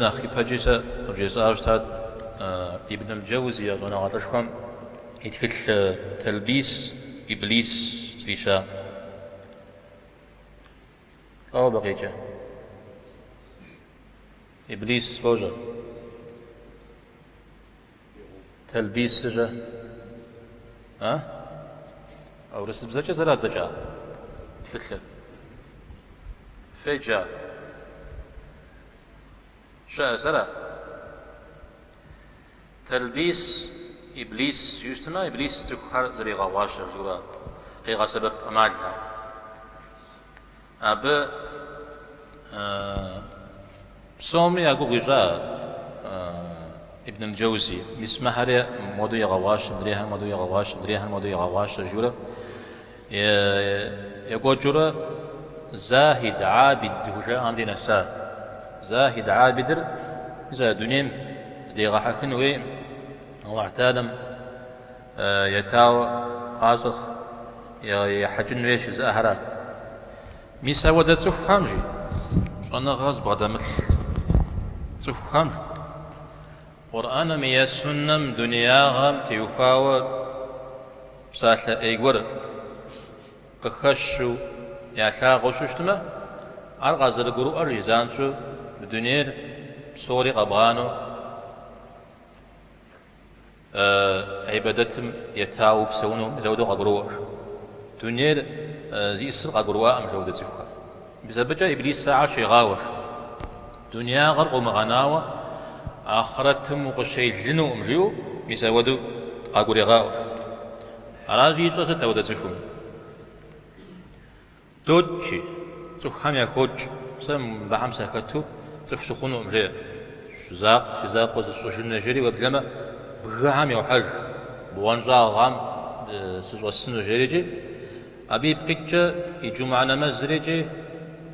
أخي بحجيسة رجيسة أستاذ ابن الجوزي أنا غادرشكم يدخل تلبيس إبليس ريشا أو بقيجة إبليس فوجا تلبيس جا أو رسم زجا زرا زجا تدخل فجا شاء زرا تلبيس إبليس يستنا إبليس تكهر زري غواشر زورا قيغا سبب أمالها أب بصومي أقول غجاء ابن الجوزي مسمحري مودو يغواش دريها مودو يغواش دريها مودو يغواش جورا يقول جورا زاهد عابد زوجا عندنا سا زاهد عابدر إذا دنيم زديغا حكن وي الله تعالى يتاو خاصخ يحجن ويش زاهرا ميسا ودا تفهمجي شانا غاز بغدا مثل تفهمجي قرآن ميا سنم دنيا غام تيوخاو بساحة ايقور قخشو ياشا غوشوشتما أرغاز القرؤ الرزانشو بدنير سوري قبغانو عبادتهم يتاو بسونو مزودو قبروش دنير زي السر قبروا مزودو تفخا بزبجا إبليس ساعة شي غاوش دنيا غرق مغناوة آخرتهم وقشي جنو أمجيو مزودو قبري غاوش أراجي يسوس تودو تفخم دوتشي تفخم يا خوج سم بحم ساكتو تفش خونو أمجيو شزاق وزشوشن نجري وبلما بغام يوحج بوانجا غام سجوا السنو جريجي أبي بقيتش يجمع نمزريجي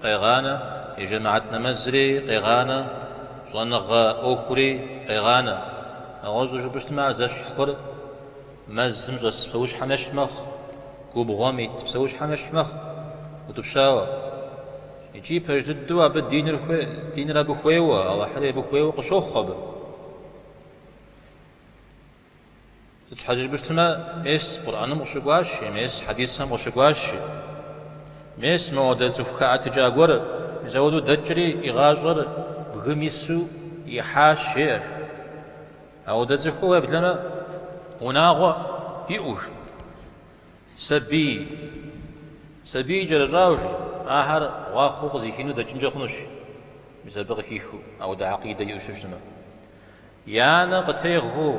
قيغانا يجمعت نمزري قيغانا صنغ أوكري قيغانا أغوزو جبشت مع زاش حخر مزم جس بسوش حمش مخ كوب غامي تبسوش حمش مخ وتبشاوه يجي بجددوا أبد دين ربو خويوه الله حري بخويوه قشوخ خب تحجج بشتما ميس قرآن مشقواش ميس حديث مشقواش ميس مودة زفخاء تجاقور يزودو دجري يغاجر بغميسو يحاش شير أو دزفخوا بلما وناغوا يؤوش سبي جرجاوجي آخر واخو قزيكينو دجنجا خنوش بسبب كيخو أو دا عقيدة يؤشوشتما يانا قتيغو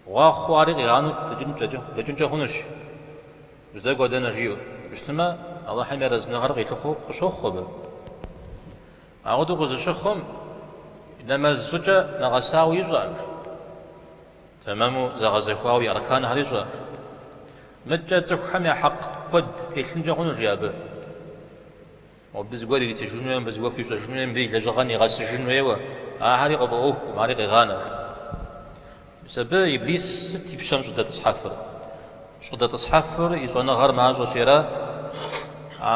واخو عريق يغانو دجنجا خنوش بزاق ودانا جيو بشتما الله حمي رزنا غرق يتلخو قشوخ خبا أعودو قزشخهم لما الزجا نغساو يجعل تمامو زغزخواو يركان هريجا مجا تزخم يا حق قد تيشنجا خنوش يابا وبزقوري تجنوين بزقوكي تجنوين بيك لجغاني غاس جنويوا هاري قبوخ ماري غانا بسبب إبليس ستي بشام شدة تصحفر شدة تصحفر يسوانا غار ماجو شيرا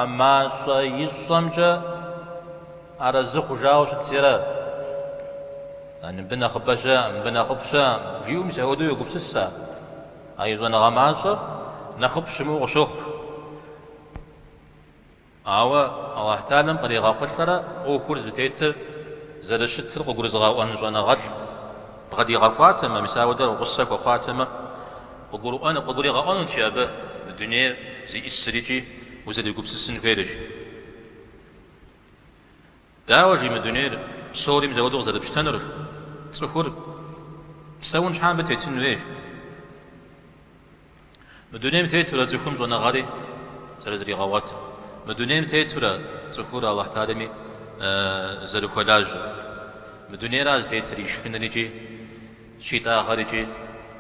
ماجا يسوامجا أرزق جاوش تسيرا يعني بنا خباشا بنا خبشا جيو مسهودو يقب سسا أيضاً غماشا نخبش مو غشوخ الله تعالى قريغا قتلرا او كورز تيتر زرشتر قغرز غاوان جوانا غل غدي غاقاتما مساودر وغسك وقاتما قغرو انا قغري غاوان شابه الدنيا زي السريجي وزاد يقوب سسن فيرج داوجي من الدنيا صوري مزودو زاد بشتنر تصخور ساون شحال بتيتن ويش مدونيم تيتورا زخم جوانا غاري زرزري غوات مدونيم تيتورا زخور الله تعالى زرخلاج مدوني راز تيتري شكن ريجي شيطا غاريجي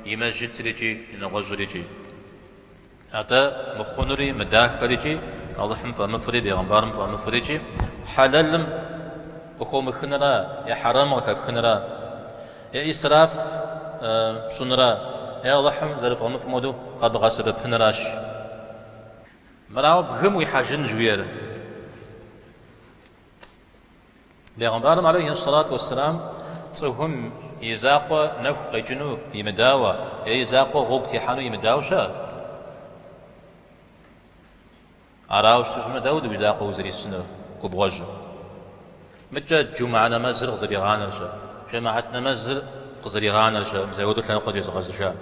يمجد ريجي ينغوز ريجي هذا مخونري مداخريجي الله حمفا مفري بيغمبارم فمفريجي حلالم وخو مخنرا يا حرام وخنرا يا إسراف سنرا يا الله حم زرف غمف مودو قد غاسب بفنراش مراو بهم ويحاجن جوير پیغمبرم علیه الصلاة والسلام صهم يزاق نفق قيجنو يمداوى يزاق غوك تيحانو يمداوشا أراوش تجمع داود ويزاق وزري السنة كبغج متى جمعة نمزر غزري غانرشا جماعة نمزر غزري غانرشا مزاودو لنا قزي غزرشا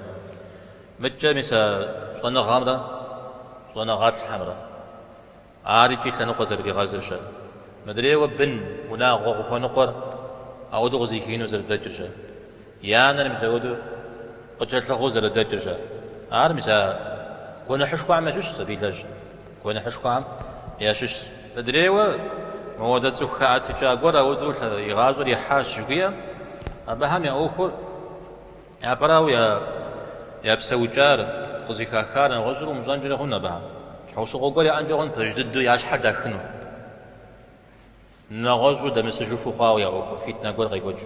متى مسا شغلنا غامرة شغلنا غات الحمراء عارجي لنا قزري غزرشا مدري وبن ونا غوغ ونقر أودو غزي كينو زر دجرشا يانا مزاودو قجلت لغو زر دجرشا عار مسا كون حشكو عم شوش سبيلاج كون حشكو عم يا شوش مدري و مودة سخات تجاغور أودو يغازو يحاش شوية أبهم يا أخر يا براو يا بسوجار قزي كاكار غزر ومزانجر هنا بها حوسو غوغور يا أنجون بجددو ياش حدا خنو نغزو دمس جوفو خواو يا أخر فيتنا قول غيبوج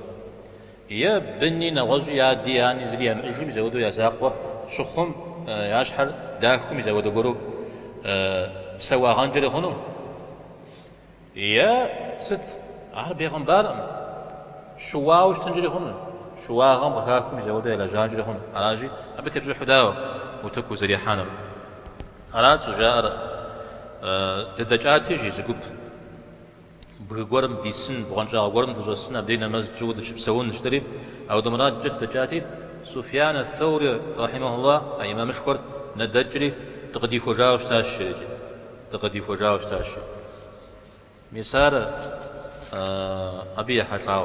يا بني نغزو يا ديان زريا مجرم زودو يا زاقو شخم ياشحر داخم زودو قرو سوا غانجر هنو يا ست عرب بيغمبار شواوش تنجري هنو شواغم بخاكم زودو يا جانجر هنو عراجي أبي تبزو حداو وتكو زريا حانو عراج جار ددجاتي جي زقوب بغورم ديسن بغنجا غورم دجسنا بدينا مسجود شبسون نشتري او دمرات جد جاتي سفيان الثوري رحمه الله اي ما مشكور ندجري تقدي فجاوش تاشي تقدي فجاوش تاشي مسار ابي حشاو